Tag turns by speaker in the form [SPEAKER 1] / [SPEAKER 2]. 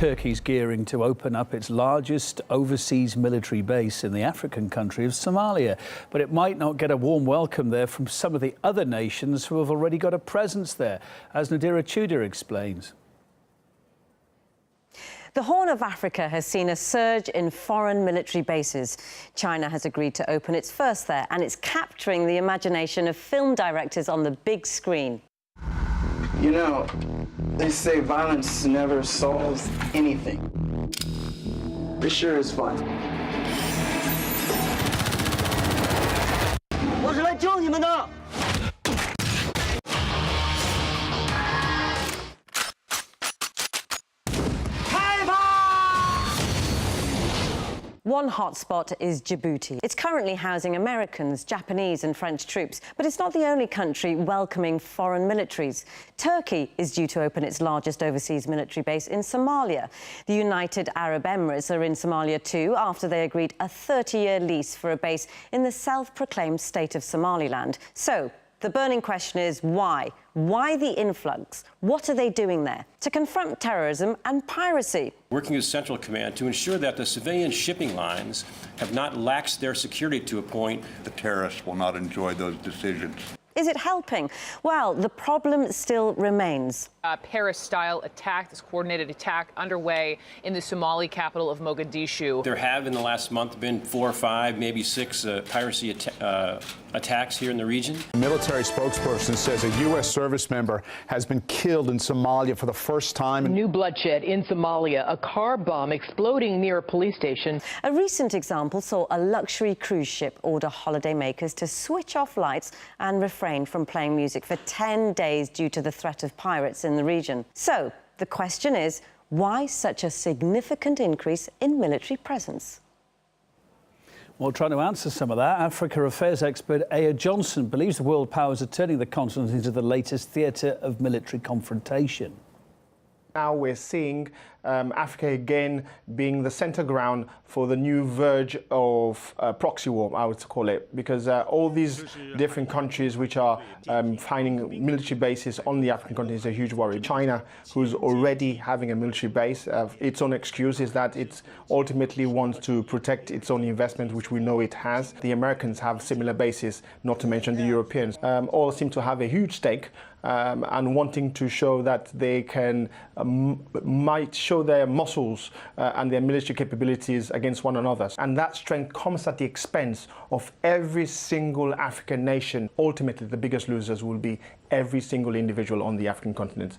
[SPEAKER 1] Turkey's gearing to open up its largest overseas military base in the African country of Somalia. But it might not get a warm welcome there from some of the other nations who have already got a presence there, as Nadira Tudor explains.
[SPEAKER 2] The Horn of Africa has seen a surge in foreign military bases. China has agreed to open its first there, and it's capturing the imagination of film directors on the big screen.
[SPEAKER 3] You know, they say violence never solves anything. It sure is fun.
[SPEAKER 4] 我是来救你们的。
[SPEAKER 2] One hotspot is Djibouti. It's currently housing Americans, Japanese and French troops, but it's not the only country welcoming foreign militaries. Turkey is due to open its largest overseas military base in Somalia. The United Arab Emirates are in Somalia too, after they agreed a 30-year lease for a base in the self-proclaimed state of Somaliland. So, the burning question is why? Why the influx? What are they doing there? To confront terrorism and piracy.
[SPEAKER 5] Working with Central Command to ensure that the civilian shipping lines have not laxed their security to a point.
[SPEAKER 6] The terrorists will not enjoy those decisions.
[SPEAKER 2] Is it helping? Well, the problem still remains.
[SPEAKER 7] A Paris-style attack, this coordinated attack underway in the Somali capital of Mogadishu.
[SPEAKER 5] There have in the last month been 4 or 5, maybe 6 piracy attacks here in the region.
[SPEAKER 8] A military spokesperson says a U.S. service member has been killed in Somalia for the first time.
[SPEAKER 9] New bloodshed in Somalia, a car bomb exploding near a police station.
[SPEAKER 2] A recent example saw a luxury cruise ship order holidaymakers to switch off lights and refrain from playing music for 10 days due to the threat of pirates in the region. So, the question is, why such a significant increase in military presence?
[SPEAKER 1] Well, trying to answer some of that, Africa Affairs expert Aya Johnson believes the world powers are turning the continent into the latest theatre of military confrontation.
[SPEAKER 10] Now we're seeing Africa again being the center ground for the new verge of proxy war, I would call it, because all these different countries which are finding military bases on the African continent is a huge worry. China, who's already having a military base, its own excuse is that it ultimately wants to protect its own investment, which we know it has. The Americans have similar bases, not to mention the Europeans. All seem to have a huge stake and wanting to show that they can, might show their muscles and their military capabilities against one another. And that strength comes at the expense of every single African nation. Ultimately, the biggest losers will be every single individual on the African continent.